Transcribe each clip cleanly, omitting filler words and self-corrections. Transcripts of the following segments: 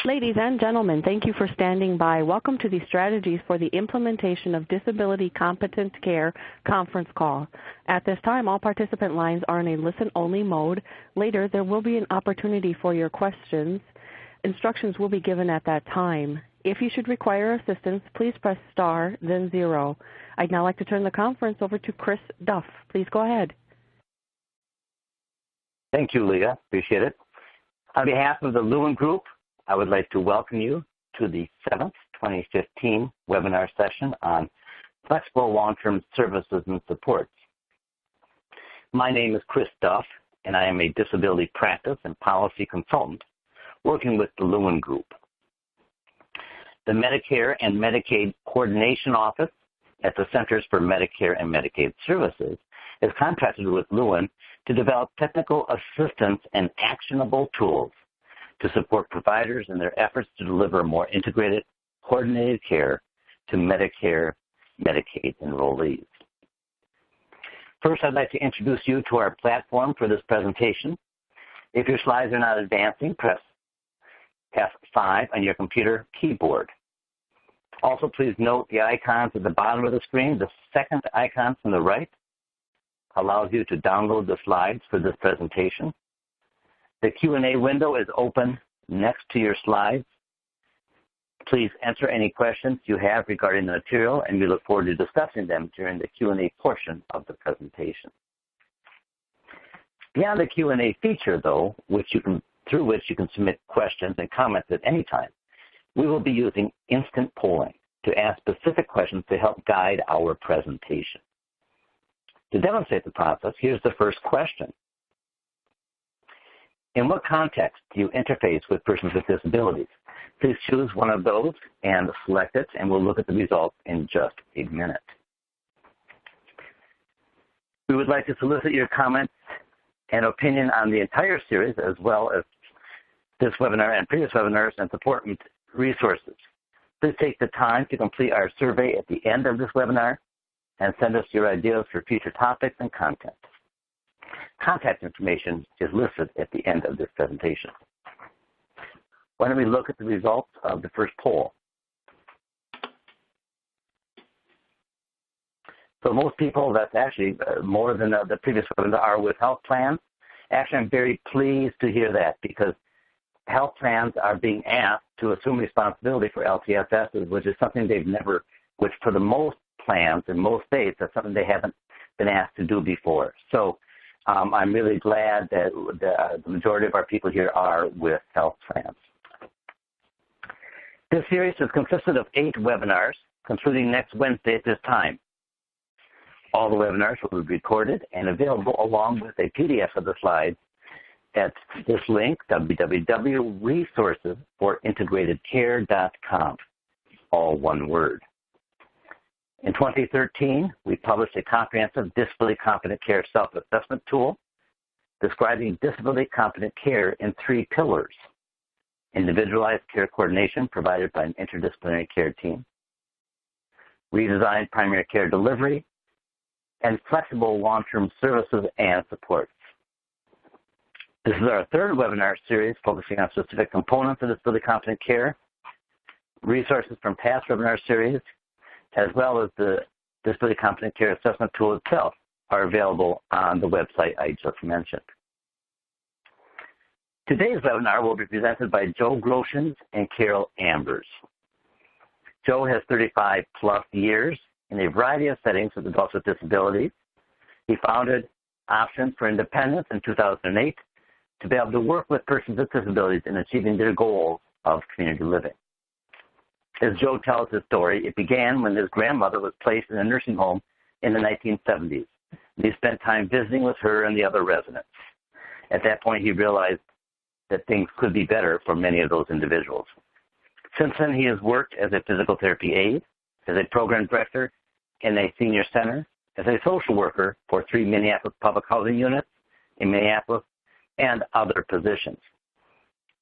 Ladies and gentlemen, thank you for standing by. Welcome to the Strategies for the Implementation of Disability Competent Care conference call. At this time, all participant lines are in a listen-only mode. Later, there will be an opportunity for your questions. Instructions will be given at that time. If you should require assistance, please press star, then 0. I'd now like to turn the conference over to Chris Duff. Please go ahead. Thank you, Leah. Appreciate it. On behalf of the Lewin Group, I would like to welcome you to the 7th 2015 webinar session on flexible long-term services and supports. My name is Chris Duff, and I am a disability practice and policy consultant working with the Lewin Group. The Medicare and Medicaid Coordination Office at the Centers for Medicare and Medicaid Services is contracted with Lewin to develop technical assistance and actionable tools to support providers in their efforts to deliver more integrated, coordinated care to Medicare, Medicaid enrollees. First, I'd like to introduce you to our platform for this presentation. If your slides are not advancing, press F5 on your computer keyboard. Also, please note the icons at the bottom of the screen. The second icon from the right allows you to download the slides for this presentation. The Q&A window is open next to your slides. Please enter any questions you have regarding the material, and we look forward to discussing them during the Q&A portion of the presentation. Beyond the Q&A feature, though, through which you can submit questions and comments at any time, we will be using instant polling to ask specific questions to help guide our presentation. To demonstrate the process, here's the first question. In what context do you interface with persons with disabilities? Please choose one of those and select it, and we'll look at the results in just a minute. We would like to solicit your comments and opinion on the entire series, as well as this webinar and previous webinars and support resources. Please take the time to complete our survey at the end of this webinar and send us your ideas for future topics and content. Contact information is listed at the end of this presentation. Why don't we look at the results of the first poll? So most people, that's actually more than the previous webinar, are with health plans. Actually, I'm very pleased to hear that because health plans are being asked to assume responsibility for LTSSs, which is something they've never, which for the most plans in most states, that's something they haven't been asked to do before. So I'm really glad that the majority of our people here are with health plans. This series has consisted of 8 webinars, concluding next Wednesday at this time. All the webinars will be recorded and available along with a PDF of the slides at this link, www.resourcesforintegratedcare.com, all one word. In 2013, we published a comprehensive disability competent care self-assessment tool describing disability competent care in 3 pillars: individualized care coordination provided by an interdisciplinary care team, redesigned primary care delivery, and flexible long-term services and supports. This is our 3rd webinar series focusing on specific components of disability competent care. Resources from past webinar series, as well as the Disability Competent Care Assessment Tool itself, are available on the website I just mentioned. Today's webinar will be presented by Joe Groshans and Carol Ambers. Joe has 35-plus years in a variety of settings with adults with disabilities. He founded Options for Independence in 2008 to be able to work with persons with disabilities in achieving their goals of community living. As Joe tells his story, it began when his grandmother was placed in a nursing home in the 1970s. He spent time visiting with her and the other residents. At that point, he realized that things could be better for many of those individuals. Since then, he has worked as a physical therapy aide, as a program director in a senior center, as a social worker for 3 Minneapolis public housing units in Minneapolis, and other positions.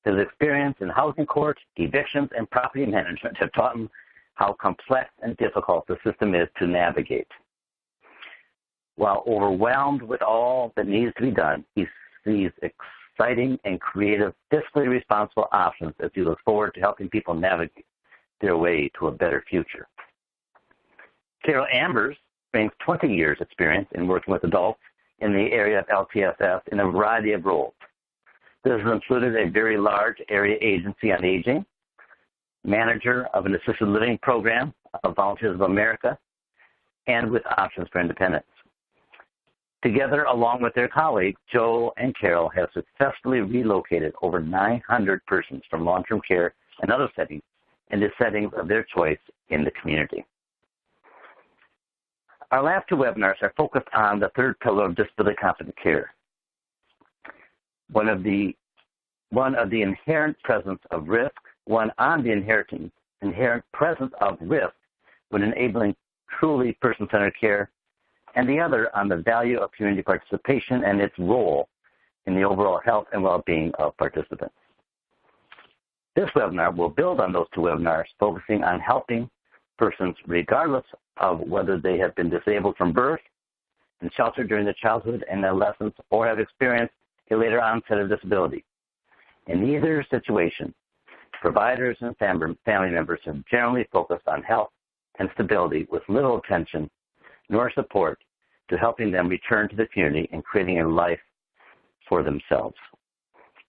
His experience in housing court, evictions, and property management have taught him how complex and difficult the system is to navigate. While overwhelmed with all that needs to be done, he sees exciting and creative, fiscally responsible options as we look forward to helping people navigate their way to a better future. Carol Ambers brings 20 years experience in working with adults in the area of LTSS in a variety of roles. This has included a very large area agency on aging, manager of an assisted living program of Volunteers of America, and with Options for Independence. Together, along with their colleagues, Joe and Carol have successfully relocated over 900 persons from long-term care and other settings into settings of their choice in the community. Our last two webinars are focused on the third pillar of disability competent care. One on the inherent presence of risk, one on the inherent presence of risk when enabling truly person-centered care, and the other on the value of community participation and its role in the overall health and well-being of participants. This webinar will build on those two webinars, focusing on helping persons regardless of whether they have been disabled from birth, and sheltered during their childhood and adolescence, or have experienced a later onset of disability. In either situation, providers and family members have generally focused on health and stability with little attention nor support to helping them return to the community and creating a life for themselves.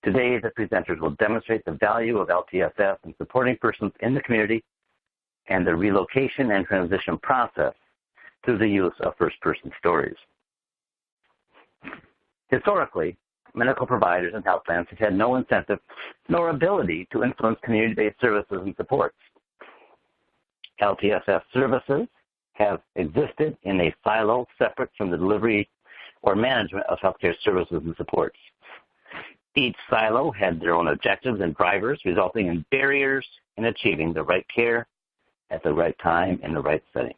Today, the presenters will demonstrate the value of LTSS in supporting persons in the community and the relocation and transition process through the use of first-person stories. Historically, medical providers and health plans have had no incentive nor ability to influence community-based services and supports. LTSS services have existed in a silo separate from the delivery or management of healthcare services and supports. Each silo had their own objectives and drivers, resulting in barriers in achieving the right care at the right time in the right setting.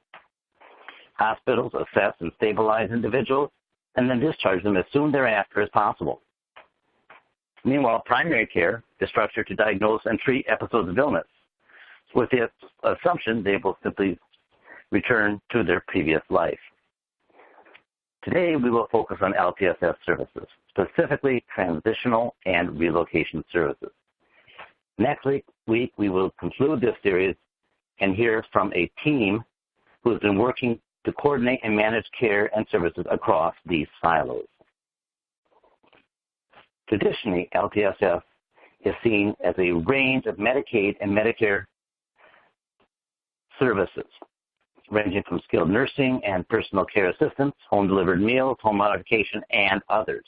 Hospitals assess and stabilize individuals and then discharge them as soon thereafter as possible. Meanwhile, primary care is structured to diagnose and treat episodes of illness, with the assumption they will simply return to their previous life. Today, we will focus on LTSS services, specifically transitional and relocation services. Next week, we will conclude this series and hear from a team who has been working to coordinate and manage care and services across these silos. Traditionally, LTSS is seen as a range of Medicaid and Medicare services, ranging from skilled nursing and personal care assistance, home-delivered meals, home modification, and others.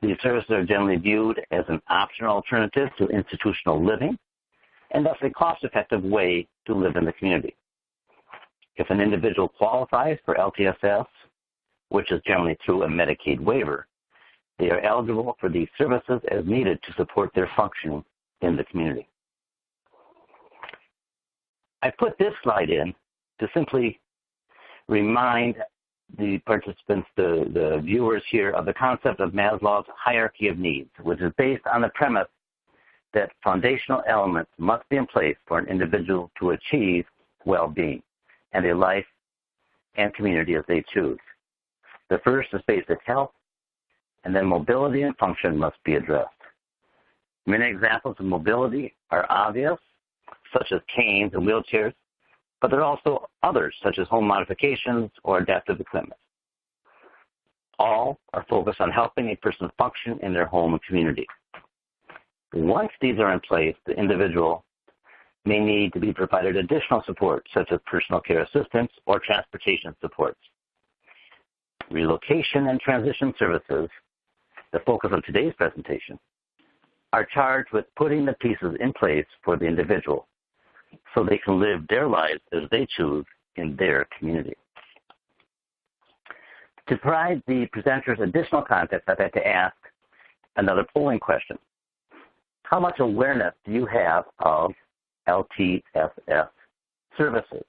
These services are generally viewed as an optional alternative to institutional living and thus a cost-effective way to live in the community. If an individual qualifies for LTSS, which is generally through a Medicaid waiver, they are eligible for these services as needed to support their functioning in the community. I put this slide in to simply remind the participants, the viewers here, of the concept of Maslow's hierarchy of needs, which is based on the premise that foundational elements must be in place for an individual to achieve well-being and a life and community as they choose. The first is basic health, and then mobility and function must be addressed. Many examples of mobility are obvious, such as canes and wheelchairs, but there are also others, such as home modifications or adaptive equipment. All are focused on helping a person function in their home and community. Once these are in place, the individual may need to be provided additional support, such as personal care assistance or transportation supports. Relocation and transition services, the focus of today's presentation, are charged with putting the pieces in place for the individual so they can live their lives as they choose in their community. To provide the presenters additional context, I'd like to ask another polling question. How much awareness do you have of LTSS services?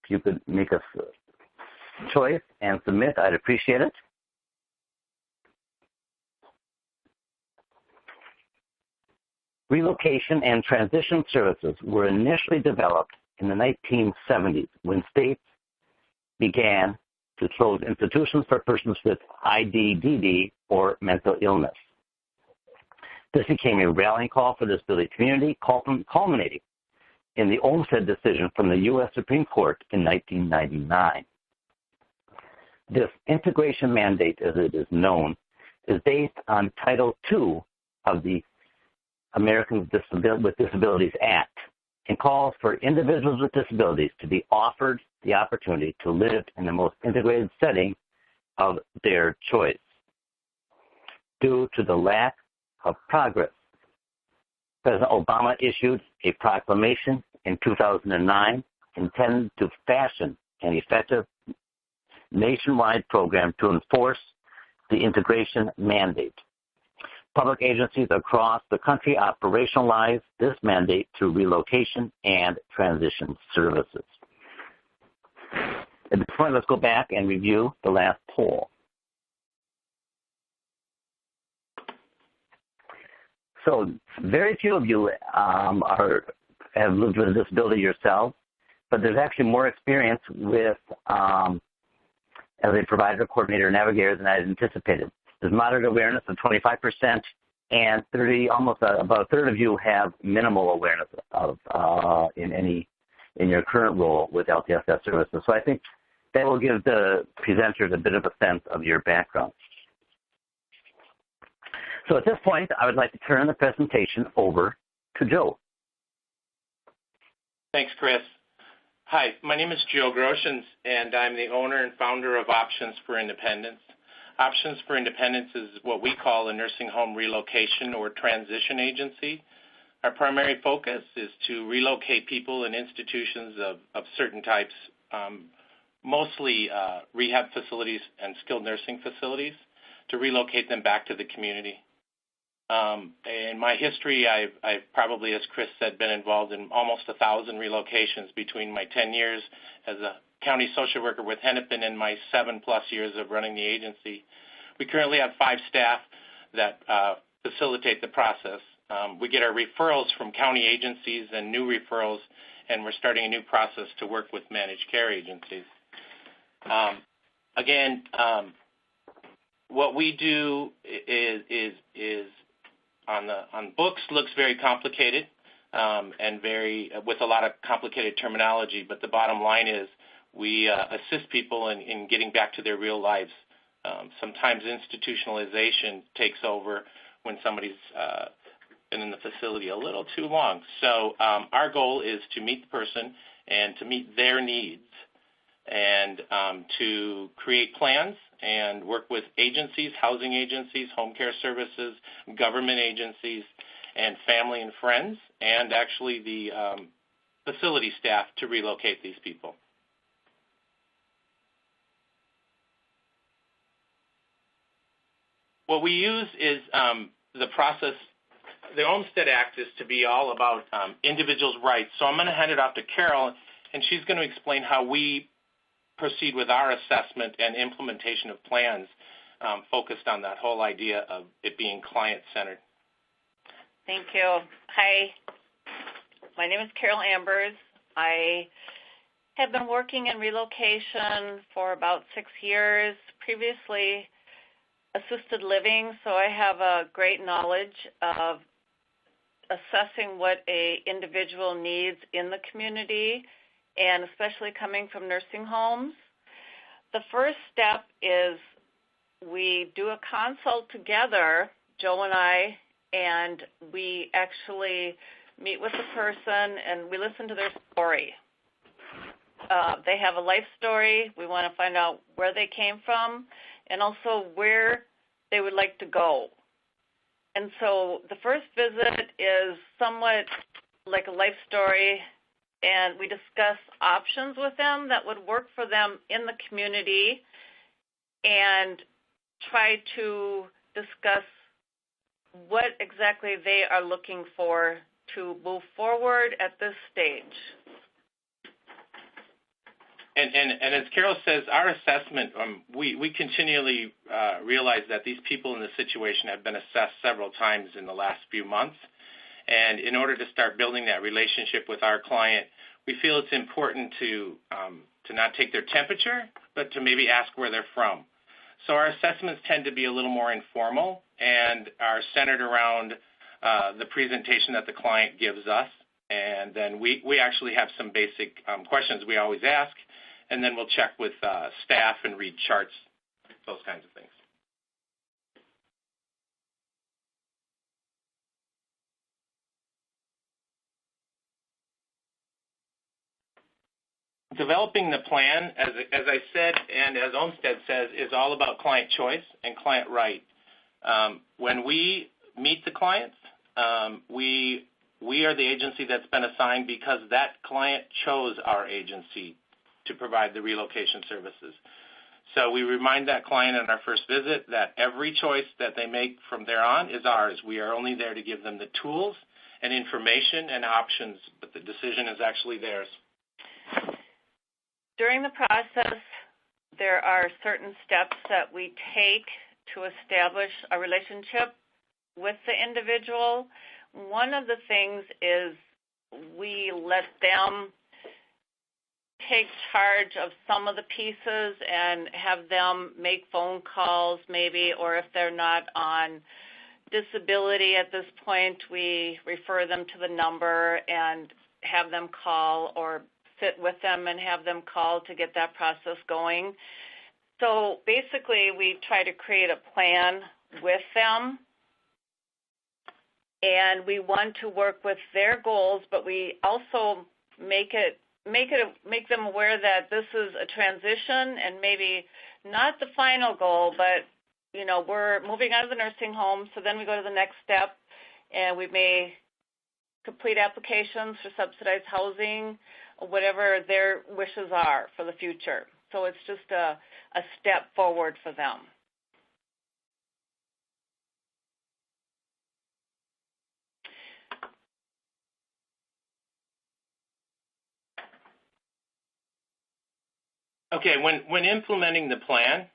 If you could make a choice and submit, I'd appreciate it. Relocation and transition services were initially developed in the 1970s when states began to close institutions for persons with IDDD or mental illness. This became a rallying call for the disability community, culminating in the Olmstead decision from the U.S. Supreme Court in 1999. This integration mandate, as it is known, is based on Title II of the Americans with Disabilities Act and calls for individuals with disabilities to be offered the opportunity to live in the most integrated setting of their choice. Due to the lack of progress, President Obama issued a proclamation in 2009 intended to fashion an effective nationwide program to enforce the integration mandate. Public agencies across the country operationalize this mandate through relocation and transition services. At this point, let's go back and review the last poll. So very few of you have lived with a disability yourselves, but there's actually more experience with as a provider, coordinator, navigator than I had anticipated. There's moderate awareness of 25%, and about a third of you have minimal awareness of in your current role with LTSS services. So I think that will give the presenters a bit of a sense of your background. So at this point, I would like to turn the presentation over to Joe. Thanks, Chris. Hi, my name is Joe Groshans, and I'm the owner and founder of Options for Independence. Options for Independence is what we call a nursing home relocation or transition agency. Our primary focus is to relocate people in institutions of certain types, mostly rehab facilities and skilled nursing facilities, to relocate them back to the community. In my history, I've probably, as Chris said, been involved in almost 1,000 relocations between my 10 years as a county social worker with Hennepin and my 7+ years of running the agency. We currently have 5 staff that facilitate the process. We get our referrals from county agencies and new referrals, and we're starting a new process to work with managed care agencies. What we do is on books looks very complicated and with a lot of complicated terminology, but the bottom line is we assist people in getting back to their real lives. Sometimes institutionalization takes over when somebody's been in the facility a little too long. So our goal is to meet the person and to meet their needs and to create plans and work with agencies, housing agencies, home care services, government agencies, and family and friends, and actually the facility staff to relocate these people. What we use is the process. The Olmstead Act is to be all about individuals' rights. So I'm going to hand it off to Carol, and she's going to explain how we proceed with our assessment and implementation of plans focused on that whole idea of it being client-centered. Thank you. Hi, my name is Carol Ambers. I have been working in relocation for about 6 years, previously assisted living, so I have a great knowledge of assessing what an individual needs in the community, and especially coming from nursing homes. The first step is we do a consult together, Joe and I, and we actually meet with the person and we listen to their story. They have a life story. We want to find out where they came from and also where they would like to go. And so the first visit is somewhat like a life story, and we discuss options with them that would work for them in the community and try to discuss what exactly they are looking for to move forward at this stage. And as Carol says, our assessment, we continually realize that these people in this situation have been assessed several times in the last few months. And in order to start building that relationship with our client, we feel it's important to not take their temperature, but to maybe ask where they're from. So our assessments tend to be a little more informal and are centered around the presentation that the client gives us. And then we actually have some basic questions we always ask, and then we'll check with staff and read charts, those kinds of things. Developing the plan, as I said and as Olmsted says, is all about client choice and client right. When we meet the clients, we are the agency that's been assigned because that client chose our agency to provide the relocation services. So we remind that client on our first visit that every choice that they make from there on is ours. We are only there to give them the tools and information and options, but the decision is actually theirs. During the process, there are certain steps that we take to establish a relationship with the individual. One of the things is we let them take charge of some of the pieces and have them make phone calls maybe, or if they're not on disability at this point, we refer them to the number and have them call, or sit with them and have them call to get that process going. So basically we try to create a plan with them, and we want to work with their goals, but we also make them aware that this is a transition and maybe not the final goal, but we're moving out of the nursing home, so then we go to the next step, and we may complete applications for subsidized housing, or whatever their wishes are for the future. So it's just a step forward for them. Okay, when implementing the plan,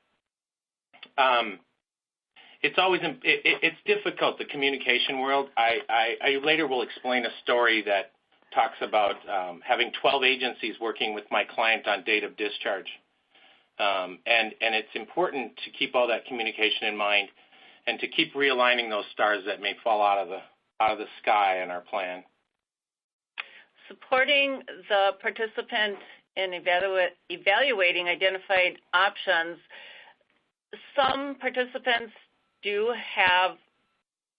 it's always it's difficult, the communication world. I later will explain a story that talks about having 12 agencies working with my client on date of discharge, and it's important to keep all that communication in mind and to keep realigning those stars that may fall out of the sky in our plan. Supporting the participant in evaluating identified options, some participants do have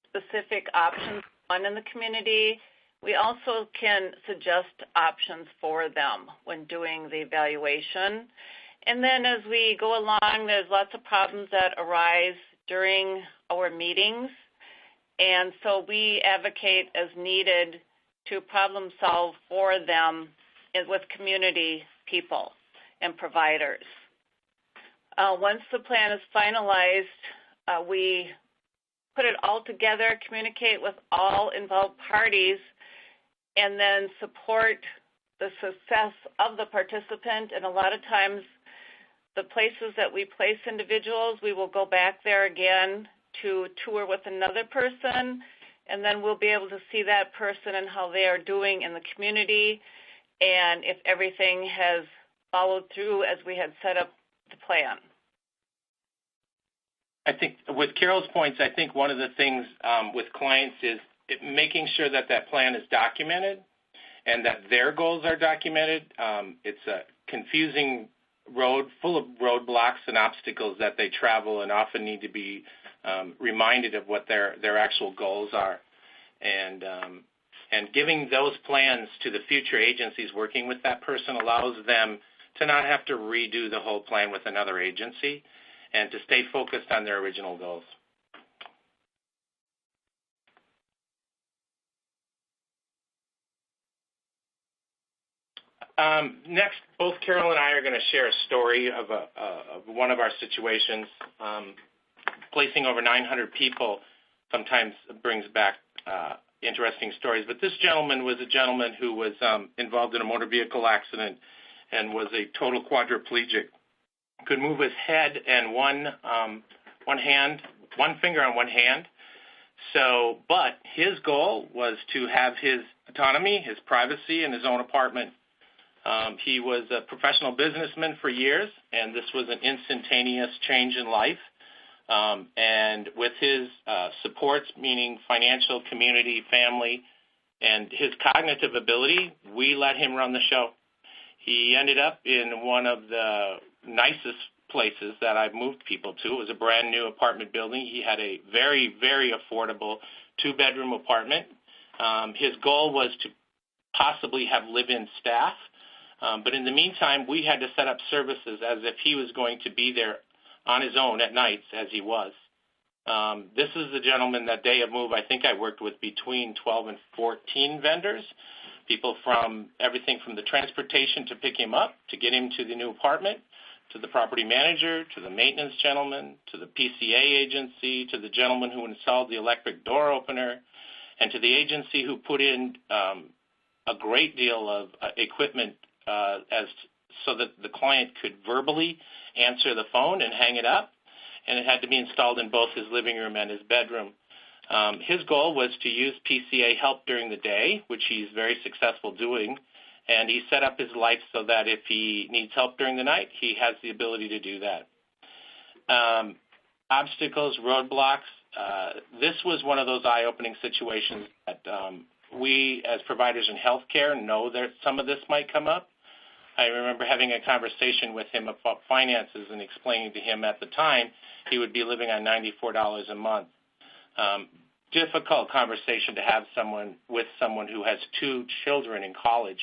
specific options in the community. We also can suggest options for them when doing the evaluation. And then as we go along, there's lots of problems that arise during our meetings. And so we advocate as needed to problem solve for them with community people and providers. Once the plan is finalized, we put it all together, communicate with all involved parties, and then support the success of the participant. And a lot of times, the places that we place individuals, we will go back there again to tour with another person, and then we'll be able to see that person and how they are doing in the community, and if everything has followed through as we had set up the plan. I think with Carol's points, I think one of the things with clients is making sure that plan is documented and that their goals are documented. It's a confusing road full of roadblocks and obstacles that they travel and often need to be reminded of what their actual goals are. And giving those plans to the future agencies working with that person allows them to not have to redo the whole plan with another agency and to stay focused on their original goals. Next, both Carol and I are going to share a story of one of our situations. Placing over 900 people sometimes brings back interesting stories, but this gentleman was a gentleman who was involved in a motor vehicle accident and was a total quadriplegic. Could move his head and one finger on one hand. So, but his goal was to have his autonomy, his privacy, and his own apartment He was a professional businessman for years, and this was an instantaneous change in life. And with his supports, meaning financial, community, family, and his cognitive ability, we let him run the show. He ended up in one of the nicest places that I've moved people to. It was a brand new apartment building. He had a very, very affordable 2-bedroom apartment. His goal was to possibly have live-in staff. But in the meantime, we had to set up services as if he was going to be there on his own at nights, as he was. This is the gentleman that day of move, I think I worked with between 12 and 14 vendors, people from everything from the transportation to pick him up, to get him to the new apartment, to the property manager, to the maintenance gentleman, to the PCA agency, to the gentleman who installed the electric door opener, and to the agency who put in a great deal of equipment so that the client could verbally answer the phone and hang it up, and it had to be installed in both his living room and his bedroom. His goal was to use PCA help during the day, which he's very successful doing, and he set up his life so that if he needs help during the night, he has the ability to do that. Obstacles, roadblocks, this was one of those eye-opening situations that we as providers in healthcare know that some of this might come up. I remember having a conversation with him about finances and explaining to him at the time he would be living on $94 a month. Difficult conversation to have with someone who has 2 children in college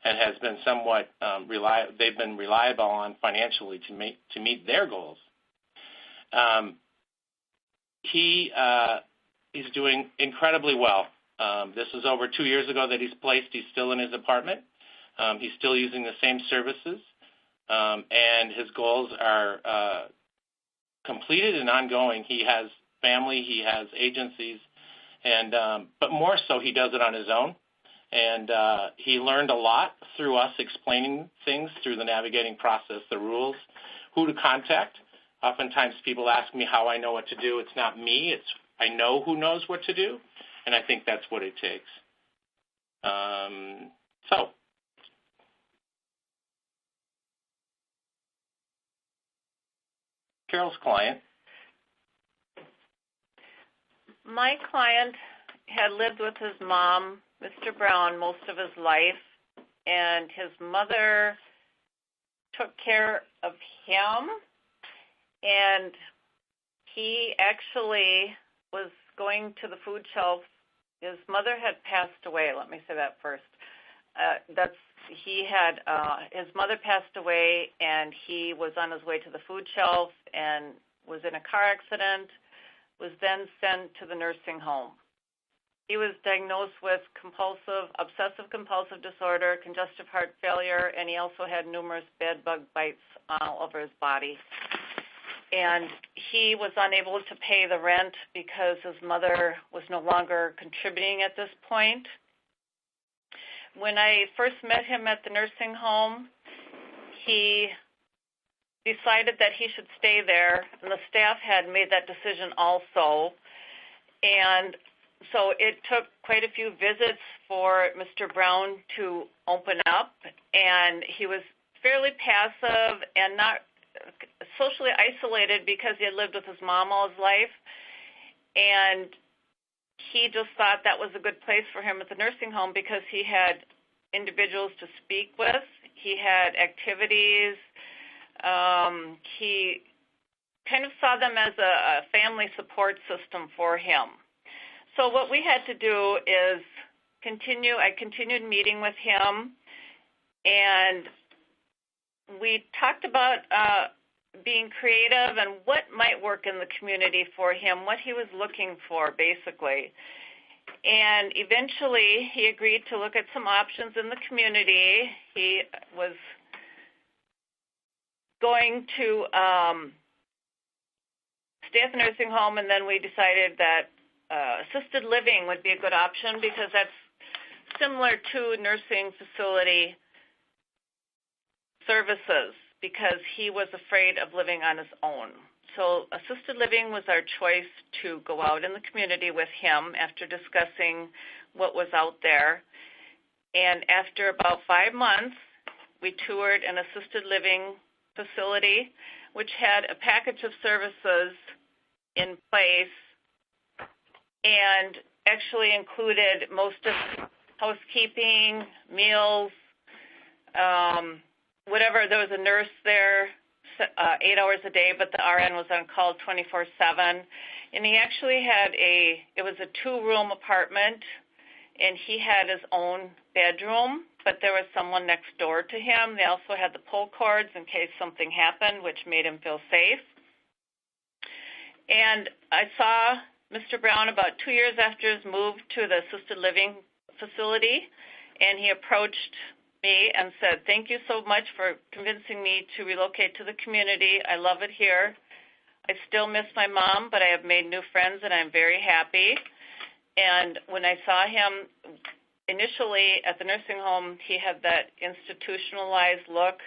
and has been somewhat they've been reliable on financially to meet their goals. He's doing incredibly well. This was over 2 years ago that he's placed. He's still in his apartment. He's still using the same services, and his goals are completed and ongoing. He has family, he has agencies, and but more so he does it on his own. And he learned a lot through us explaining things through the navigating process, the rules, who to contact. Oftentimes people ask me how I know what to do. It's not me. It's I know who knows what to do, and I think that's what it takes. So Carol's client. My client had lived with his mom, Mr. Brown, most of his life, and his mother took care of him, and he actually was going to the food shelf. His mother had passed away. Let me say that first. His mother passed away, and he was on his way to the food shelf and was in a car accident, was then sent to the nursing home. He was diagnosed with obsessive-compulsive disorder, congestive heart failure, and he also had numerous bed bug bites all over his body. And he was unable to pay the rent because his mother was no longer contributing at this point. When I first met him at the nursing home, he decided that he should stay there, and the staff had made that decision also. And so it took quite a few visits for Mr. Brown to open up, and he was fairly passive and not socially isolated because he had lived with his mom all his life. And he just thought that was a good place for him at the nursing home because he had individuals to speak with. He had activities. He kind of saw them as a family support system for him. So what we had to do is I continued meeting with him, and we talked about being creative and what might work in the community for him, what he was looking for, basically. And eventually he agreed to look at some options in the community. He was going to stay at the nursing home, and then we decided that assisted living would be a good option because that's similar to nursing facility services because he was afraid of living on his own. So assisted living was our choice to go out in the community with him after discussing what was out there. And after about 5 months, we toured an assisted living facility, which had a package of services in place and actually included most of housekeeping, meals, whatever. There was a nurse there 8 hours a day, but the RN was on call 24/7. And he actually had it was a 2-room apartment, and he had his own bedroom, but there was someone next door to him. They also had the pull cords in case something happened, which made him feel safe. And I saw Mr. Brown about 2 years after his move to the assisted living facility, and he approached me and said, "Thank you so much for convincing me to relocate to the community. I love it here. I still miss my mom, but I have made new friends, and I'm very happy." And when I saw him initially at the nursing home, he had that institutionalized look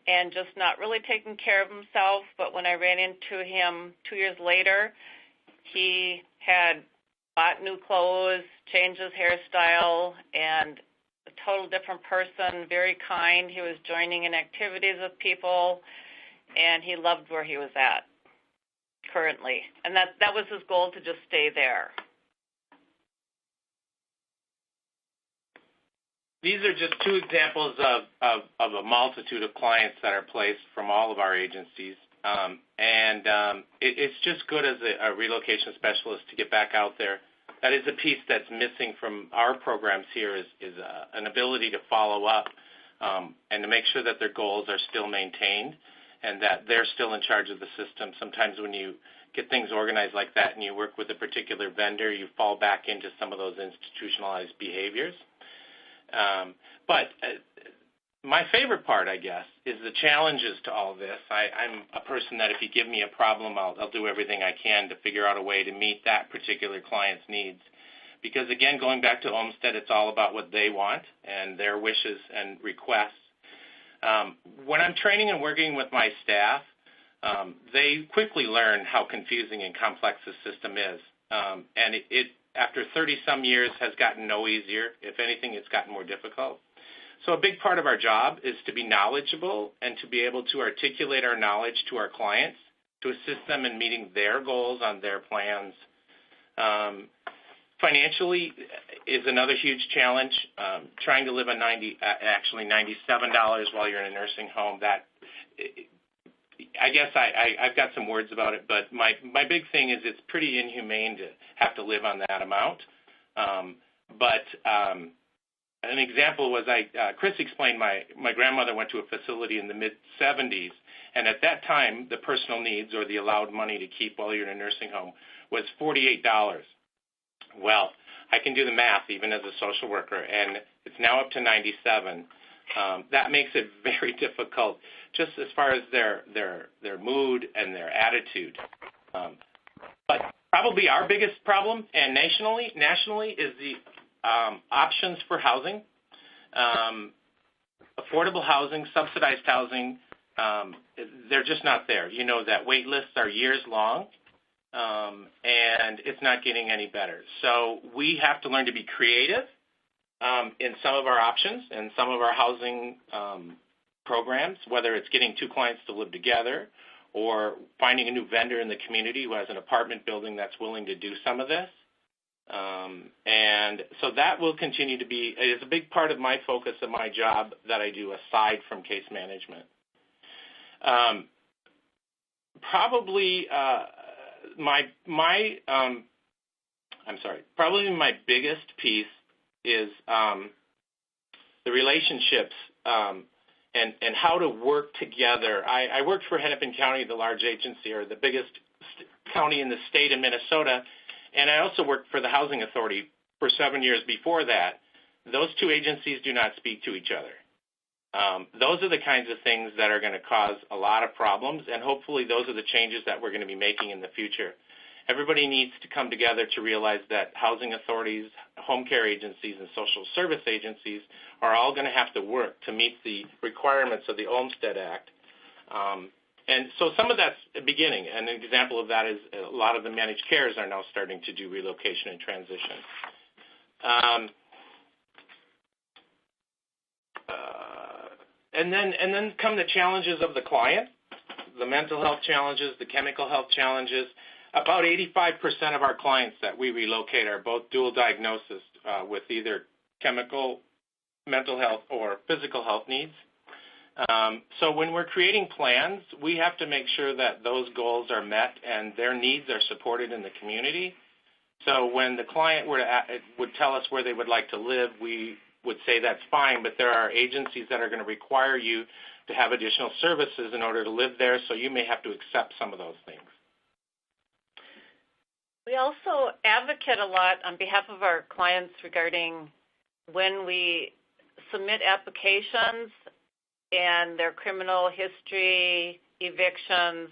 and just not really taking care of himself. But when I ran into him 2 years later, he had bought new clothes, changed his hairstyle, and a total different person, very kind. He was joining in activities with people, and he loved where he was at currently. And that was his goal, to just stay there. These are just 2 examples of a multitude of clients that are placed from all of our agencies. It's just good as a relocation specialist to get back out there. That is a piece that's missing from our programs here is an ability to follow up and to make sure that their goals are still maintained and that they're still in charge of the system. Sometimes when you get things organized like that and you work with a particular vendor, you fall back into some of those institutionalized behaviors. But my favorite part, I guess, is the challenges to all this. I'm a person that if you give me a problem, I'll do everything I can to figure out a way to meet that particular client's needs. Because, again, going back to Olmsted, it's all about what they want and their wishes and requests. When I'm training and working with my staff, they quickly learn how confusing and complex the system is. And it after 30-some years, has gotten no easier. If anything, it's gotten more difficult. So a big part of our job is to be knowledgeable and to be able to articulate our knowledge to our clients to assist them in meeting their goals on their plans. Financially is another huge challenge. Trying to live on $97 while you're in a nursing home, I guess I've got some words about it, but my big thing is it's pretty inhumane to have to live on that amount. But an example was Chris explained my grandmother went to a facility in the mid-'70s, and at that time the personal needs or the allowed money to keep while you're in a nursing home was $48. Well, I can do the math even as a social worker, and it's now up to $97. That makes it very difficult, just as far as their mood and their attitude. But probably our biggest problem, and nationally, is the options for housing, affordable housing, subsidized housing. They're just not there. You know that wait lists are years long, and it's not getting any better. So we have to learn to be creative in some of our options and some of our housing programs, whether it's getting 2 clients to live together or finding a new vendor in the community who has an apartment building that's willing to do some of this. And so that will continue to be is a big part of my focus of my job that I do aside from case management. Probably my biggest piece is the relationships and how to work together. I worked for Hennepin County, the large agency, or the biggest county in the state of Minnesota, and I also worked for the Housing Authority for 7 years before that. Those 2 agencies do not speak to each other. Those are the kinds of things that are going to cause a lot of problems, and hopefully those are the changes that we're going to be making in the future. Everybody needs to come together to realize that housing authorities, home care agencies, and social service agencies are all going to have to work to meet the requirements of the Olmsted Act. And so some of that's beginning. And an example of that is a lot of the managed cares are now starting to do relocation and transition. And then come the challenges of the client, the mental health challenges, the chemical health challenges. About 85% of our clients that we relocate are both dual diagnosis with either chemical, mental health, or physical health needs. So when we're creating plans, we have to make sure that those goals are met and their needs are supported in the community. So when the client would tell us where they would like to live, we would say that's fine, but there are agencies that are going to require you to have additional services in order to live there, so you may have to accept some of those things. We also advocate a lot on behalf of our clients regarding when we submit applications and their criminal history, evictions.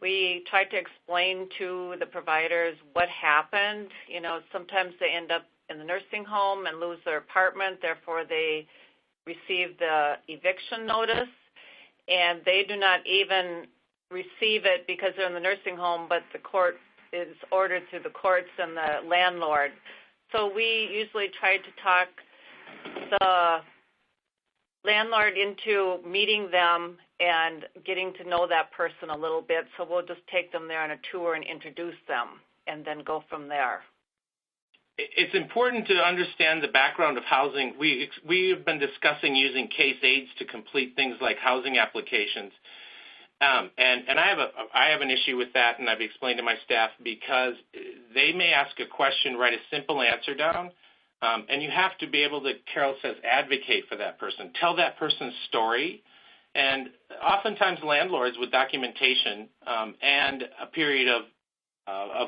We try to explain to the providers what happened. You know, sometimes they end up in the nursing home and lose their apartment, therefore they receive the eviction notice, and they do not even receive it because they're in the nursing home, but the court is ordered through the courts and the landlord. So we usually try to talk the landlord into meeting them and getting to know that person a little bit, so we'll just take them there on a tour and introduce them and then go from there. It's important to understand the background of housing. We have been discussing using case aids to complete things like housing applications. And I have an issue with that, and I've explained to my staff, because they may ask a question, write a simple answer down, and you have to be able to, Carol says, advocate for that person, tell that person's story. And oftentimes landlords with documentation and a period of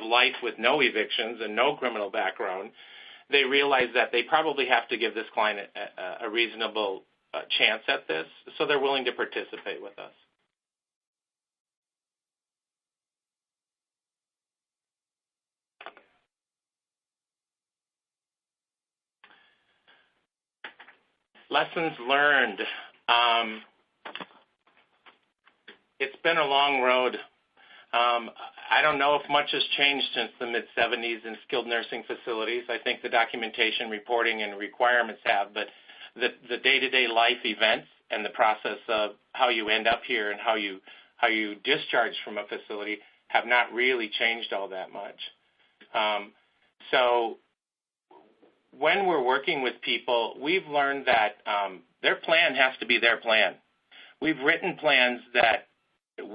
life with no evictions and no criminal background, they realize that they probably have to give this client a reasonable chance at this, so they're willing to participate with us. Lessons learned. It's been a long road. I don't know if much has changed since the mid-'70s in skilled nursing facilities. I think the documentation, reporting, and requirements have, but the day-to-day life events and the process of how you end up here and how you discharge from a facility have not really changed all that much. So when we're working with people, we've learned that their plan has to be their plan. We've written plans that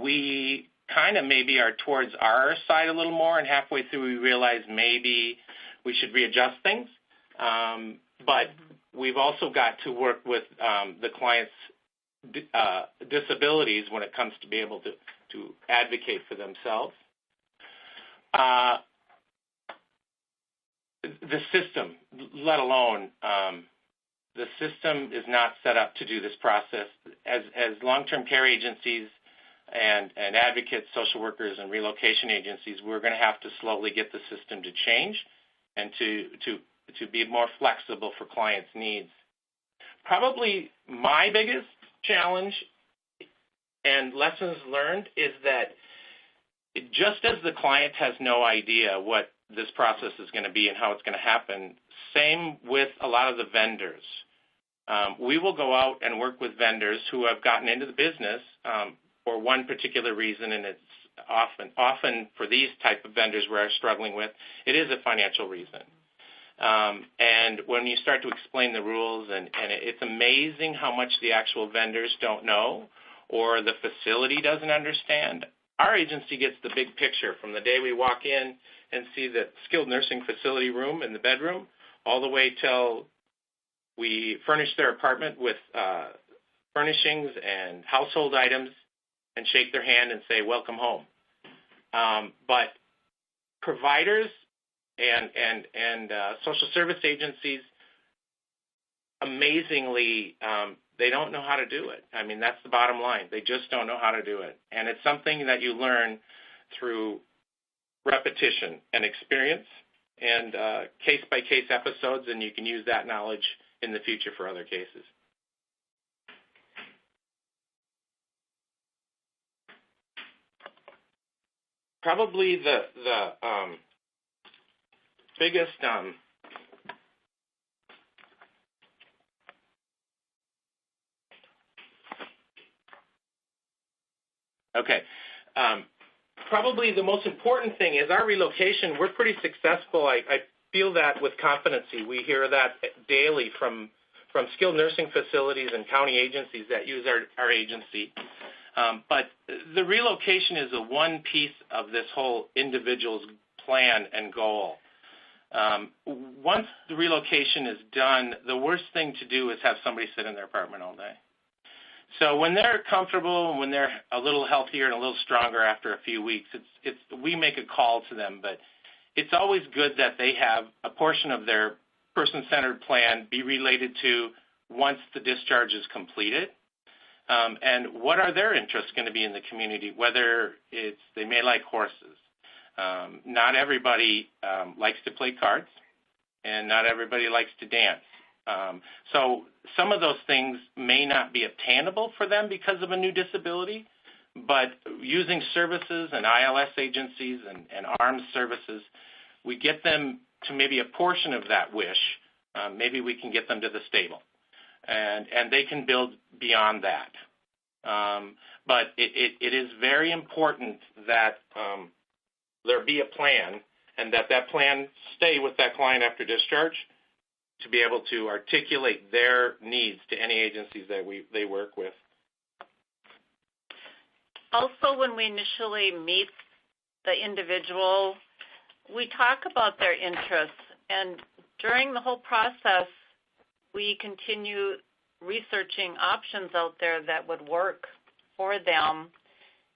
we kind of maybe are towards our side a little more, and halfway through we realize maybe we should readjust things. But we've also got to work with the client's disabilities when it comes to be able to advocate for themselves. The system, let alone the system is not set up to do this process. As long-term care agencies and advocates, social workers, and relocation agencies, we're going to have to slowly get the system to change and to be more flexible for clients' needs. Probably my biggest challenge and lessons learned is that just as the client has no idea what this process is going to be and how it's going to happen, same with a lot of the vendors. We will go out and work with vendors who have gotten into the business for one particular reason, and it's often for these type of vendors we're struggling with, it is a financial reason. And when you start to explain the rules, and it's amazing how much the actual vendors don't know or the facility doesn't understand. Our agency gets the big picture from the day we walk in and see the skilled nursing facility room in the bedroom all the way till we furnish their apartment with furnishings and household items and shake their hand and say, welcome home. But providers and social service agencies, amazingly, they don't know how to do it. I mean, that's the bottom line. They just don't know how to do it. And it's something that you learn through repetition and experience and case-by-case episodes, and you can use that knowledge in the future for other cases. Probably the biggest Okay. Probably the most important thing is our relocation. We're pretty successful. I feel that with competency. We hear that daily from skilled nursing facilities and county agencies that use our agency. But the relocation is one piece of this whole individual's plan and goal. Once the relocation is done, the worst thing to do is have somebody sit in their apartment all day. So when they're comfortable, when they're a little healthier and a little stronger after a few weeks, we make a call to them. But it's always good that they have a portion of their person-centered plan be related to once the discharge is completed. And what are their interests going to be in the community, whether they may like horses. Not everybody likes to play cards, and not everybody likes to dance. So some of those things may not be obtainable for them because of a new disability, but using services and ILS agencies and ARMS services, we get them to maybe a portion of that wish. Maybe we can get them to the stable, and they can build beyond that. But it is very important that there be a plan, and that plan stay with that client after discharge to be able to articulate their needs to any agencies that they work with. Also, when we initially meet the individual, we talk about their interests, and during the whole process, we continue researching options out there that would work for them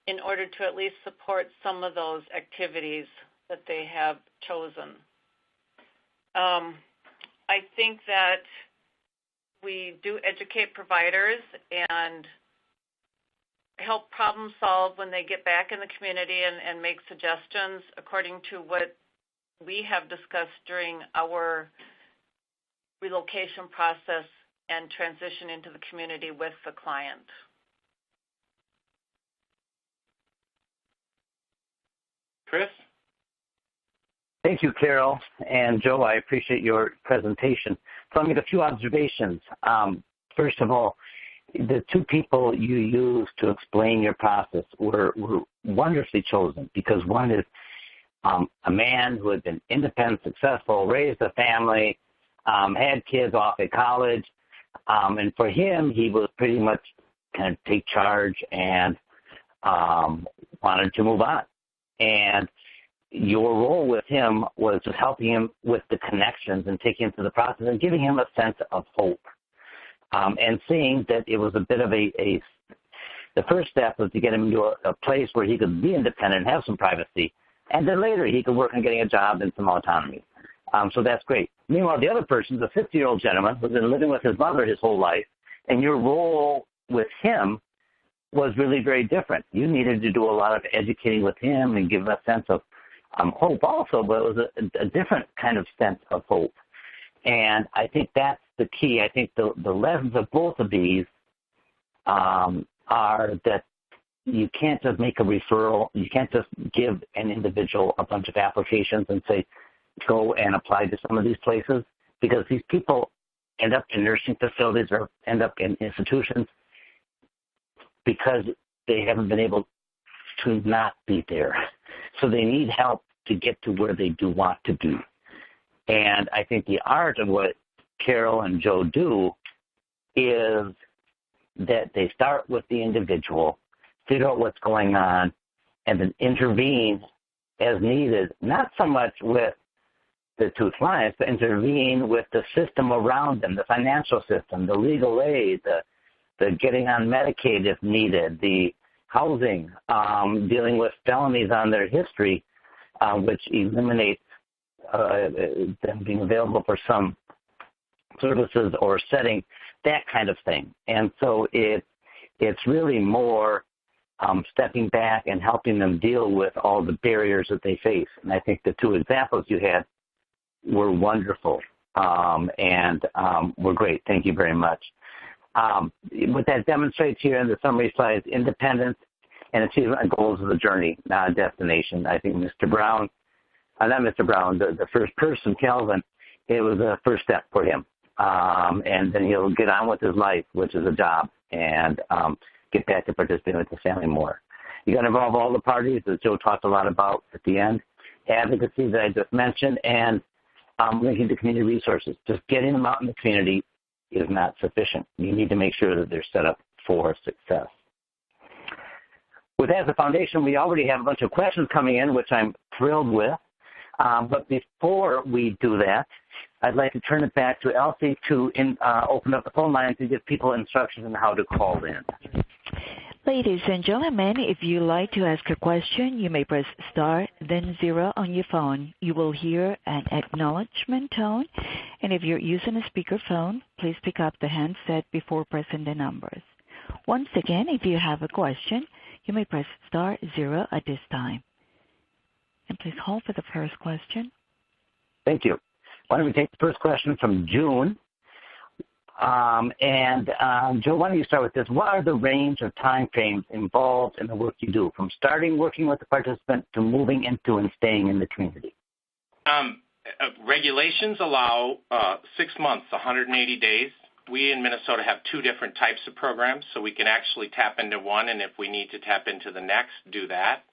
in order to at least support some of those activities that they have chosen. I think that we do educate providers and help problem solve when they get back in the community and make suggestions according to what we have discussed during our relocation process and transition into the community with the client. Chris? Thank you, Carol. And Joe, I appreciate your presentation. So I'm going to make a few observations. First of all, the two people you used to explain your process were wonderfully chosen, because one is a man who had been independent, successful, raised a family, had kids off at college, and for him, he was pretty much kind of take charge and wanted to move on. And your role with him was just helping him with the connections and taking him through the process and giving him a sense of hope. And seeing that it was a bit of the first step was to get him to a place where he could be independent and have some privacy. And then later he could work on getting a job and some autonomy. So that's great. Meanwhile, the other person is a 50-year-old gentleman who's been living with his mother his whole life. And your role with him was really very different. You needed to do a lot of educating with him and give him a sense of hope also, but it was a different kind of sense of hope. And I think that's the key. I think the lessons of both of these are that you can't just make a referral. You can't just give an individual a bunch of applications and say, go and apply to some of these places, because these people end up in nursing facilities or end up in institutions because they haven't been able to not be there. So they need help to get to where they do want to be. And I think the art of what Carol and Joe do is that they start with the individual, figure out what's going on, and then intervene as needed, not so much with the two clients, but intervene with the system around them, the financial system, the legal aid, the getting on Medicaid if needed, the housing, dealing with felonies on their history, which eliminates them being available for some services or setting, that kind of thing. And so it's really more stepping back and helping them deal with all the barriers that they face. And I think the two examples you had were wonderful and were great. Thank you very much. What that demonstrates here in the summary slides, independence and achievement goals of the journey, not a destination. I think the first person, Calvin, it was a first step for him. And then he'll get on with his life, which is a job, and get back to participating with the family more. You got to involve all the parties, as Joe talked a lot about at the end. Advocacy that I just mentioned, and linking to community resources. Just getting them out in the community is not sufficient. You need to make sure that they're set up for success. With that as a foundation, we already have a bunch of questions coming in, which I'm thrilled with. But before we do that, I'd like to turn it back to Elsie to open up the phone line to give people instructions on how to call in. Ladies and gentlemen, if you'd like to ask a question, you may press star, then 0 on your phone. You will hear an acknowledgement tone, and if you're using a speakerphone, please pick up the handset before pressing the numbers. Once again, if you have a question, you may press star 0 at this time. And please hold for the first question. Thank you. Why don't we take the first question from June? Joe, why don't you start with this? What are the range of time frames involved in the work you do, from starting working with the participant to moving into and staying in the community? Regulations allow 6 months, 180 days. We in Minnesota have 2 different types of programs, so we can actually tap into one, and if we need to tap into the next, do that.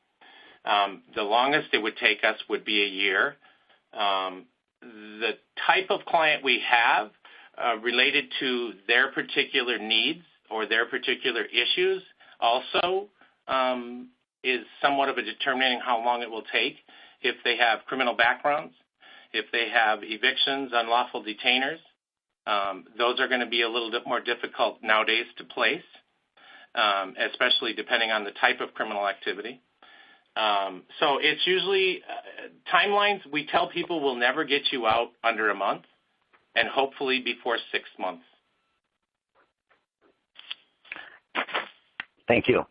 The longest it would take us would be a year. The type of client we have related to their particular needs or their particular issues also is somewhat of a determining how long it will take. If they have criminal backgrounds, if they have evictions, unlawful detainers, those are going to be a little bit more difficult nowadays to place, especially depending on the type of criminal activity. So it's usually timelines. We tell people we'll never get you out under a month, and hopefully before 6 months. Thank you.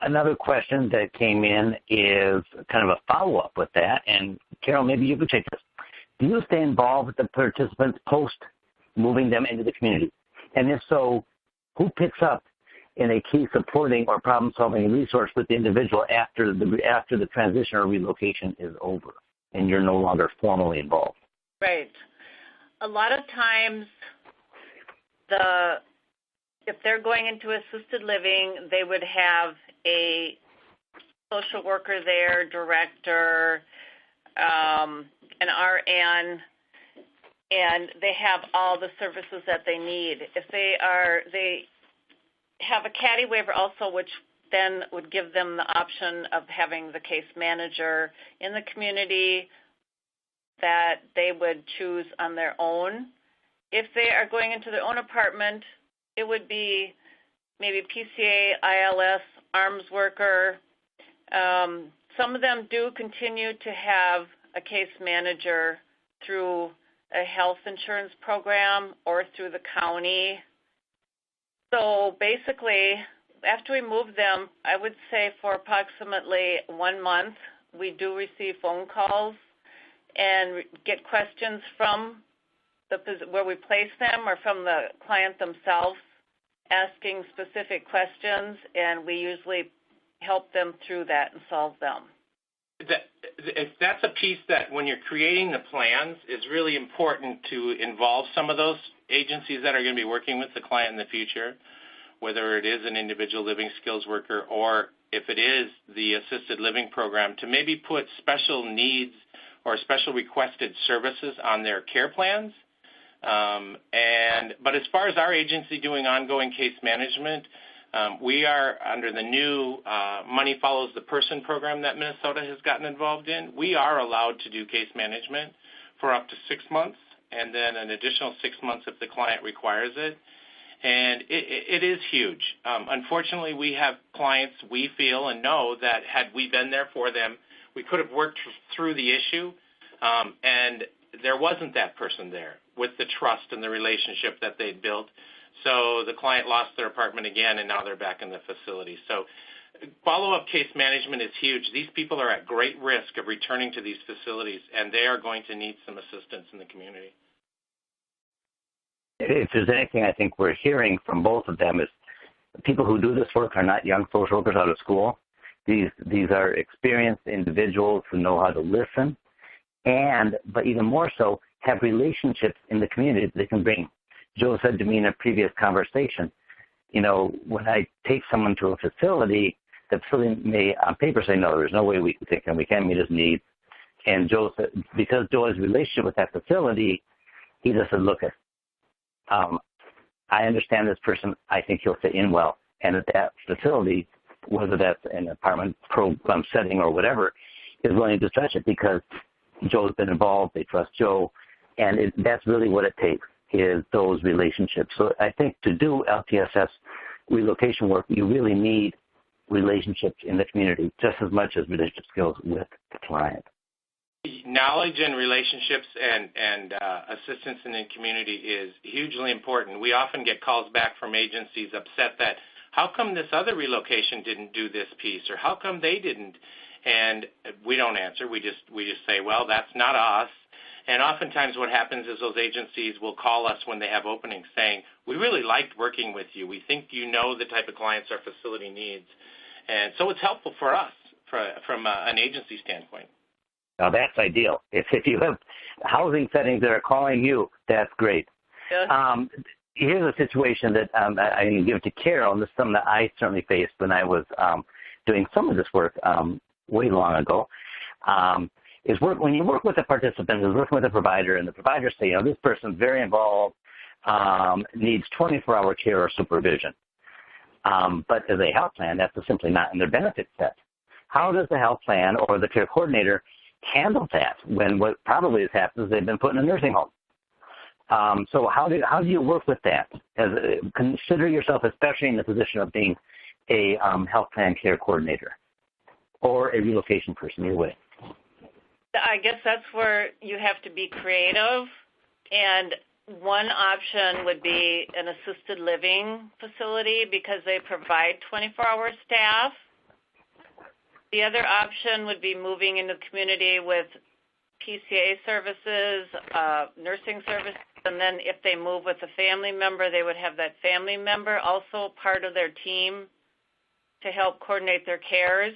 Another question that came in is kind of a follow-up with that, and Carol, maybe you could take this. Do you stay involved with the participants post moving them into the community? And if so, who picks up in a key supporting or problem-solving resource with the individual after the transition or relocation is over and you're no longer formally involved? Right. A lot of times, if they're going into assisted living, they would have a social worker there, director, an RN, and they have all the services that they need. If they have a CADI waiver also, which then would give them the option of having the case manager in the community that they would choose on their own. If they are going into their own apartment, it would be maybe PCA, ILS, arms worker. Some of them do continue to have a case manager through a health insurance program or through the county. So basically, after we move them, I would say for approximately 1 month, we do receive phone calls and get questions from where we place them or from the client themselves asking specific questions, and we usually help them through that and solve them. That's a piece that when you're creating the plans is really important to involve some of those agencies that are going to be working with the client in the future, whether it is an individual living skills worker or if it is the assisted living program, to maybe put special needs or special requested services on their care plans. But as far as our agency doing ongoing case management, we are under the new Money Follows the Person program that Minnesota has gotten involved in. We are allowed to do case management for up to 6 months and then an additional 6 months if the client requires it. And it is huge. Unfortunately, we have clients we feel and know that had we been there for them, we could have worked through the issue, and there wasn't that person there with the trust and the relationship that they'd built. So the client lost their apartment again, and now they're back in the facility. So follow-up case management is huge. These people are at great risk of returning to these facilities, and they are going to need some assistance in the community. If there's anything I think we're hearing from both of them is people who do this work are not young social workers out of school. These are experienced individuals who know how to listen but even more so, have relationships in the community that they can bring. Joe said to me in a previous conversation, when I take someone to a facility, the facility may on paper say, no, there's no way we can't meet his needs. And Joe said, because Joe has a relationship with that facility, he just said, look, I understand this person. I think he'll fit in well. And at that facility, whether that's an apartment program setting or whatever, is willing to stretch it because Joe's been involved. They trust Joe. And that's really what it takes, is those relationships. So I think to do LTSS relocation work, you really need relationships in the community just as much as relationship skills with the client. Knowledge and relationships and assistance in the community is hugely important. We often get calls back from agencies upset that how come this other relocation didn't do this piece, or how come they didn't? And we don't answer. We just say, well, that's not us. And oftentimes what happens is those agencies will call us when they have openings saying, we really liked working with you. We think you know the type of clients our facility needs. And so it's helpful for us from an agency standpoint. Now, that's ideal. If you have housing settings that are calling you, that's great. Yeah. Here's a situation that I can give to Carol, and this is something that I certainly faced when I was doing some of this work way long ago, when you work with a participant who's working with a provider, and the providers say, this person's very involved, needs 24-hour care or supervision. But as a health plan, that's simply not in their benefit set. How does the health plan or the care coordinator handle that when what probably has happened is they've been put in a nursing home? So how do you work with that? Consider yourself, especially in the position of being a health plan care coordinator or a relocation person, either way. I guess that's where you have to be creative. And one option would be an assisted living facility because they provide 24-hour staff. The other option would be moving into the community with PCA services, nursing services, and then if they move with a family member, they would have that family member also part of their team to help coordinate their cares.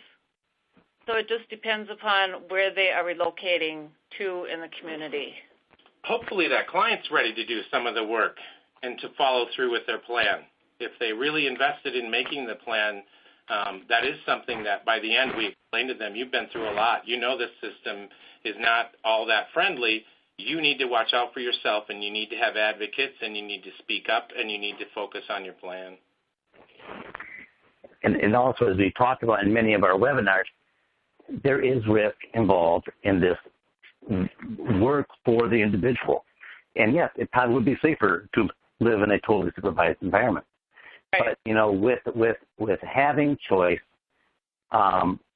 So it just depends upon where they are relocating to in the community. Hopefully that client's ready to do some of the work and to follow through with their plan. If they really invested in making the plan, that is something that by the end we explain to them, you've been through a lot. You know this system is not all that friendly. You need to watch out for yourself, and you need to have advocates, and you need to speak up, and you need to focus on your plan. And also, as we talked about in many of our webinars, there is risk involved in this work for the individual. And yes, it probably would be safer to live in a totally supervised environment. Right. But, with having choice,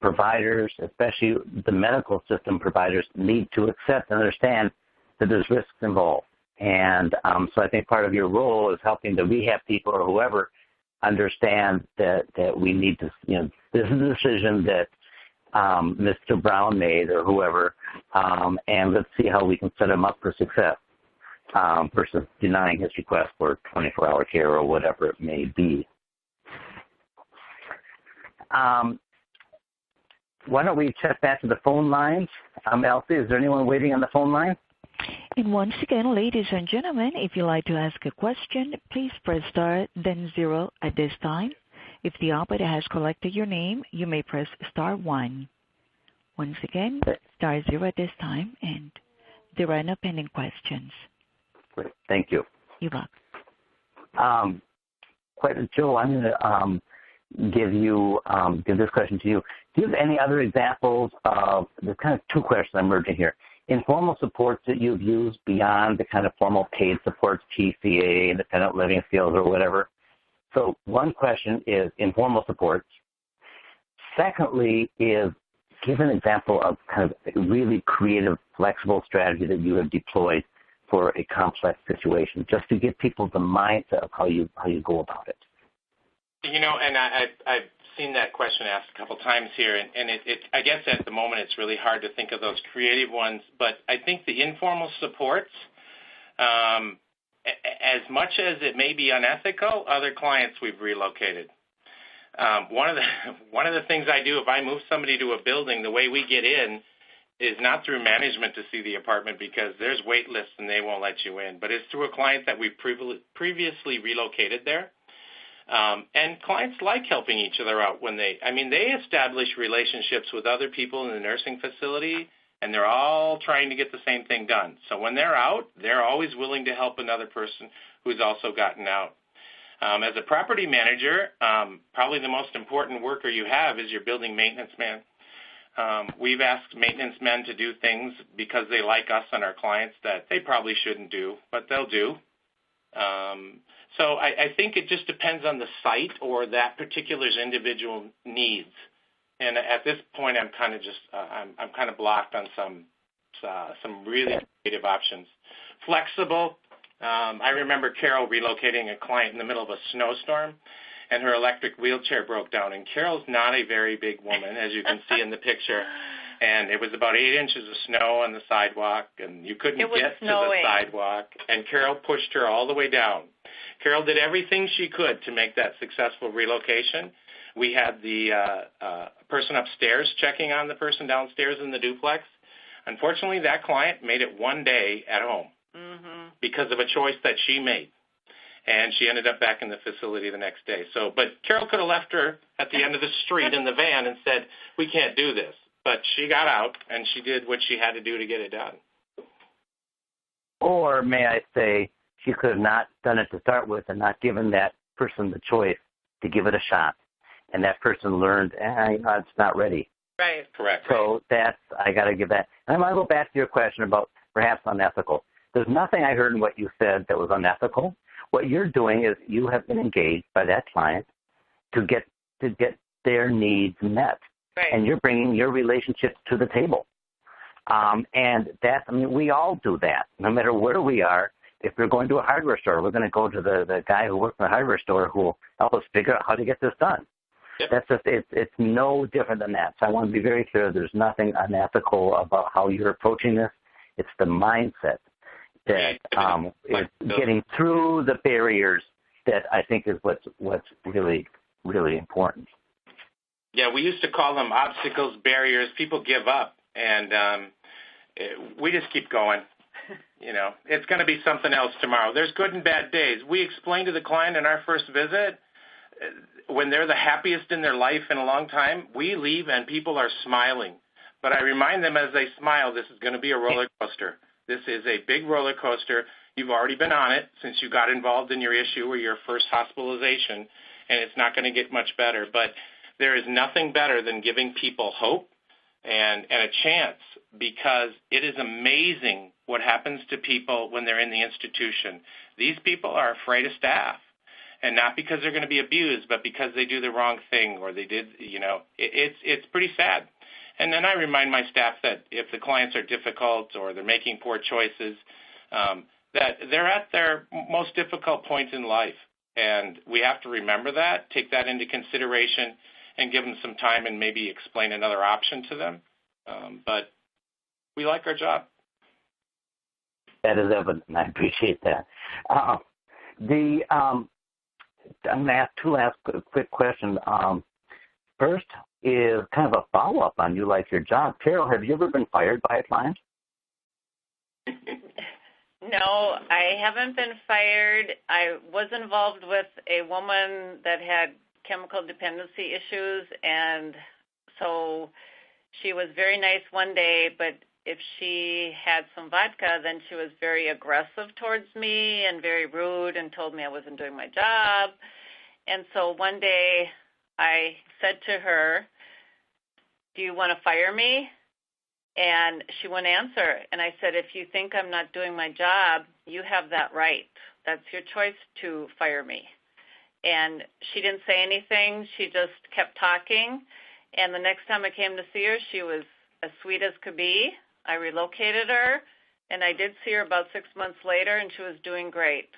providers, especially the medical system providers, need to accept and understand that there's risks involved. And so I think part of your role is helping the rehab people or whoever understand that we need to, this is a decision that Mr. Brown made or whoever, and let's see how we can set him up for success versus denying his request for 24-hour care or whatever it may be. Why don't we check back to the phone lines? Elsie, is there anyone waiting on the phone line? And once again, ladies and gentlemen, if you'd like to ask a question, please press star, then 0 at this time. If the operator has collected your name, you may press star 1. Once again, star 0 at this time, and there are no pending questions. Great. Thank you. You're welcome. Joe, I'm going to give this question to you. Do you have any other examples of, there's kind of two questions I'm merging here, informal supports that you've used beyond the kind of formal paid supports, PCA, independent living skills, or whatever? So one question is informal supports. Secondly is give an example of kind of a really creative, flexible strategy that you have deployed for a complex situation, just to give people the mindset of how you go about it. And I've seen that question asked a couple times here, and I guess at the moment it's really hard to think of those creative ones, but I think the informal supports, as much as it may be unethical, other clients we've relocated. One of the things I do if I move somebody to a building, the way we get in is not through management to see the apartment because there's wait lists and they won't let you in, but it's through a client that we previously relocated there. And clients like helping each other out when they establish relationships with other people in the nursing facility, and they're all trying to get the same thing done. So when they're out, they're always willing to help another person who's also gotten out. As a property manager, probably the most important worker you have is your building maintenance man. We've asked maintenance men to do things because they like us and our clients that they probably shouldn't do, but they'll do. So I think it just depends on the site or that particular individual needs. And at this point, I'm kind of blocked on some really creative options. Flexible. I remember Carol relocating a client in the middle of a snowstorm, and her electric wheelchair broke down. And Carol's not a very big woman, as you can see in the picture. And it was about 8 inches of snow on the sidewalk, and you couldn't get to the sidewalk. And Carol pushed her all the way down. Carol did everything she could to make that successful relocation. We had the person upstairs checking on the person downstairs in the duplex. Unfortunately, that client made it one day at home because of a choice that she made. And she ended up back in the facility the next day. But Carol could have left her at the end of the street in the van and said, we can't do this. But she got out, and she did what she had to do to get it done. Or may I say, she could have not done it to start with and not given that person the choice to give it a shot. And that person learned, it's not ready. Right. Correct. So I got to give that. And I want to go back to your question about perhaps unethical. There's nothing I heard in what you said that was unethical. What you're doing is you have been engaged by that client to get their needs met. Right. And you're bringing your relationships to the table. And we all do that, no matter where we are. If we're going to a hardware store, we're going to go to the guy who works in the hardware store who will help us figure out how to get this done. Yep. It's no different than that. So I want to be very clear, there's nothing unethical about how you're approaching this. It's the mindset that is getting through the barriers that I think is what's really, really important. Yeah, we used to call them obstacles, barriers. People give up, and we just keep going. It's going to be something else tomorrow. There's good and bad days. We explained to the client in our first visit, when they're the happiest in their life in a long time, we leave and people are smiling. But I remind them as they smile, this is going to be a roller coaster. This is a big roller coaster. You've already been on it since you got involved in your issue or your first hospitalization, and it's not going to get much better. But there is nothing better than giving people hope and a chance, because it is amazing what happens to people when they're in the institution. These people are afraid of staff, and not because they're going to be abused, but because they do the wrong thing or they did, it's pretty sad. And then I remind my staff that if the clients are difficult or they're making poor choices, that they're at their most difficult point in life. And we have to remember that, take that into consideration, and give them some time and maybe explain another option to them. But we like our job. That is evident, and I appreciate that. I'm going to ask two last quick questions. First is kind of a follow-up on you like your job. Carol, have you ever been fired by a client? No, I haven't been fired. I was involved with a woman that had chemical dependency issues, and so she was very nice one day, but if she had some vodka, then she was very aggressive towards me and very rude and told me I wasn't doing my job. And so one day I said to her, "Do you want to fire me?" And she wouldn't answer. And I said, "If you think I'm not doing my job, you have that right. That's your choice to fire me." And she didn't say anything. She just kept talking. And the next time I came to see her, she was as sweet as could be. I relocated her, and I did see her about 6 months later, and she was doing great.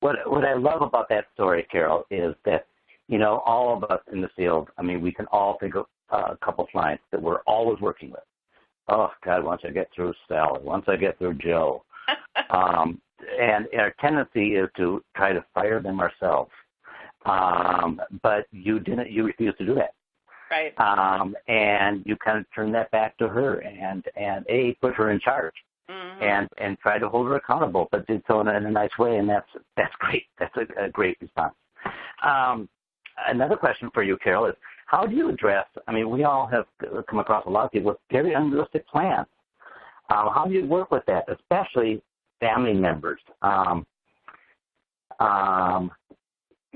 What I love about that story, Carol, is that, all of us in the field, we can all think of a couple clients that we're always working with. Oh, God, once I get through Sally, once I get through Joe. And our tendency is to try to fire them ourselves. But you refused to do that. Right. And you kind of turn that back to her and put her in charge, and try to hold her accountable, but did so in a nice way, and that's great. That's a great response. Another question for you, Carol, is how do you address, we all have come across a lot of people with very unrealistic plans. How do you work with that, especially family members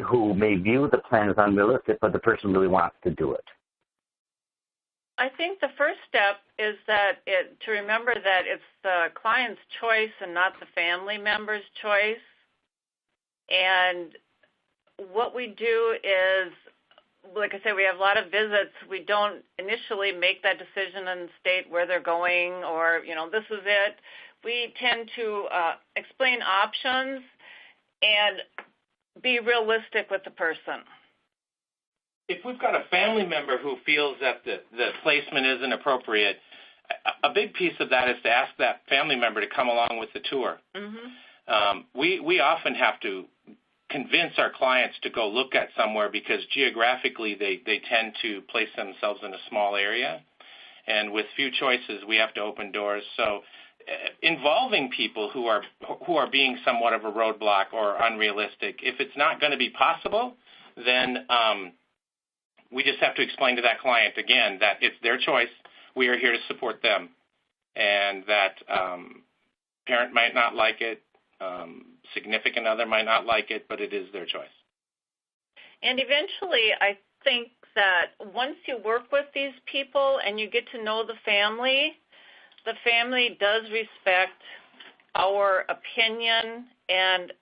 who may view the plan as unrealistic, but the person really wants to do it? I think the first step is to remember that it's the client's choice and not the family member's choice. And what we do is, like I said, we have a lot of visits. We don't initially make that decision and state where they're going or, this is it. We tend to explain options and be realistic with the person. If we've got a family member who feels that the placement isn't appropriate, a big piece of that is to ask that family member to come along with the tour. Mm-hmm. We often have to convince our clients to go look at somewhere because geographically they tend to place themselves in a small area. And with few choices, we have to open doors. So involving people who are being somewhat of a roadblock or unrealistic, if it's not going to be possible, then we just have to explain to that client, again, that it's their choice. We are here to support them. And that parent might not like it, significant other might not like it, but it is their choice. And eventually, I think that once you work with these people and you get to know the family does respect our opinion and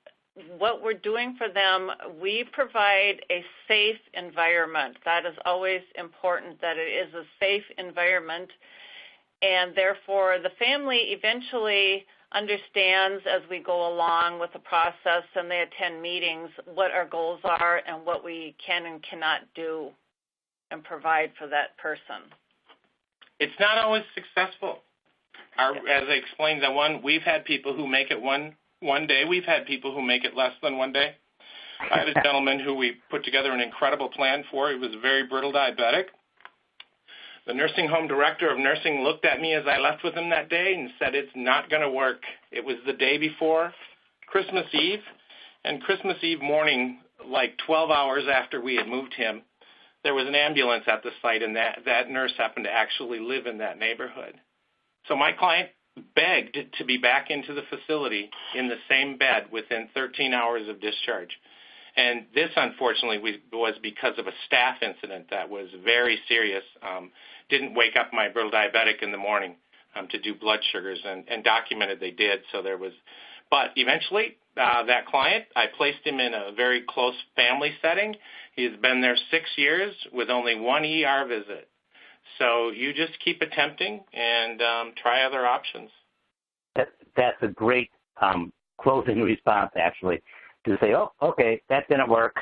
what we're doing for them. We provide a safe environment. That is always important, that it is a safe environment. And therefore, the family eventually understands as we go along with the process and they attend meetings what our goals are and what we can and cannot do and provide for that person. It's not always successful. As I explained, we've had people who make it one day. We've had people who make it less than one day. I had a gentleman who we put together an incredible plan for. He was very brittle diabetic. The nursing home director of nursing looked at me as I left with him that day and said, it's not going to work. It was the day before Christmas Eve, and Christmas Eve morning, like 12 hours after we had moved him, there was an ambulance at the site, and that nurse happened to actually live in that neighborhood. So my client begged to be back into the facility in the same bed within 13 hours of discharge. And this, unfortunately, was because of a staff incident that was very serious. Didn't wake up my brittle diabetic in the morning to do blood sugars, and documented they did. But eventually, that client, I placed him in a very close family setting. He's been there 6 years with only one ER visit. So you just keep attempting and try other options. That's a great closing response, actually, to say, oh, okay, that didn't work.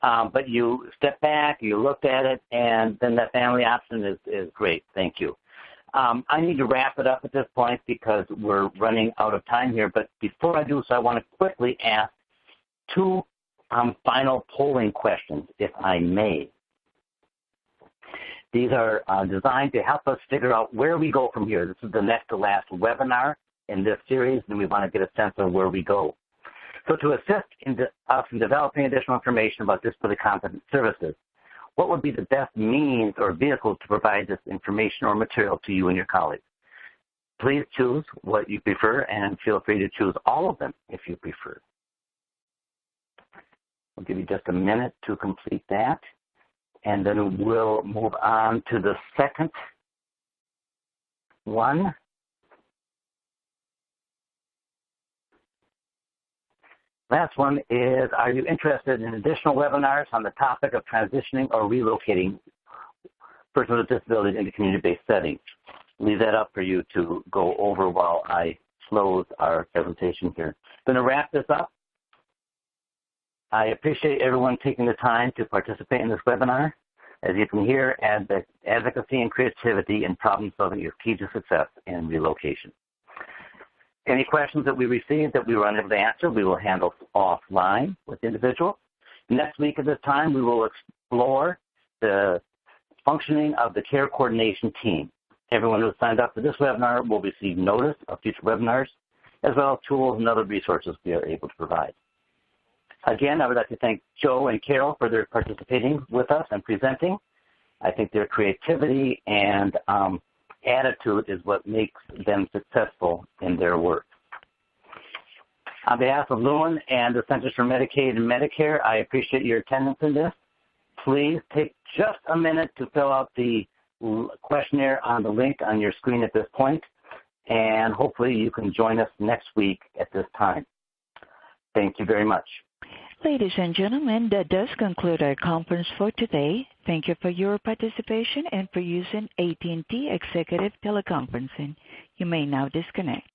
But you step back, you looked at it, and then that family option is great. Thank you. I need to wrap it up at this point because we're running out of time here. But before I do so, I want to quickly ask two final polling questions, if I may. These are designed to help us figure out where we go from here. This is the next to last webinar in this series, and we want to get a sense of where we go. So to assist us in developing additional information about disability competent services, what would be the best means or vehicle to provide this information or material to you and your colleagues? Please choose what you prefer, and feel free to choose all of them if you prefer. We'll give you just a minute to complete that, and then we'll move on to the second one. Last one is, are you interested in additional webinars on the topic of transitioning or relocating persons with disabilities into community-based settings? Leave that up for you to go over while I close our presentation here. I'm going to wrap this up. I appreciate everyone taking the time to participate in this webinar. As you can hear, advocacy and creativity in problem solving is key to success in relocation. Any questions that we received that we were unable to answer, we will handle offline with individuals. Next week at this time, we will explore the functioning of the care coordination team. Everyone who has signed up for this webinar will receive notice of future webinars, as well as tools and other resources we are able to provide. Again, I would like to thank Joe and Carol for their participating with us and presenting. I think their creativity and attitude is what makes them successful in their work. On behalf of Lewin and the Centers for Medicaid and Medicare, I appreciate your attendance in this. Please take just a minute to fill out the questionnaire on the link on your screen at this point, and hopefully you can join us next week at this time. Thank you very much. Ladies and gentlemen, that does conclude our conference for today. Thank you for your participation and for using AT&T Executive Teleconferencing. You may now disconnect.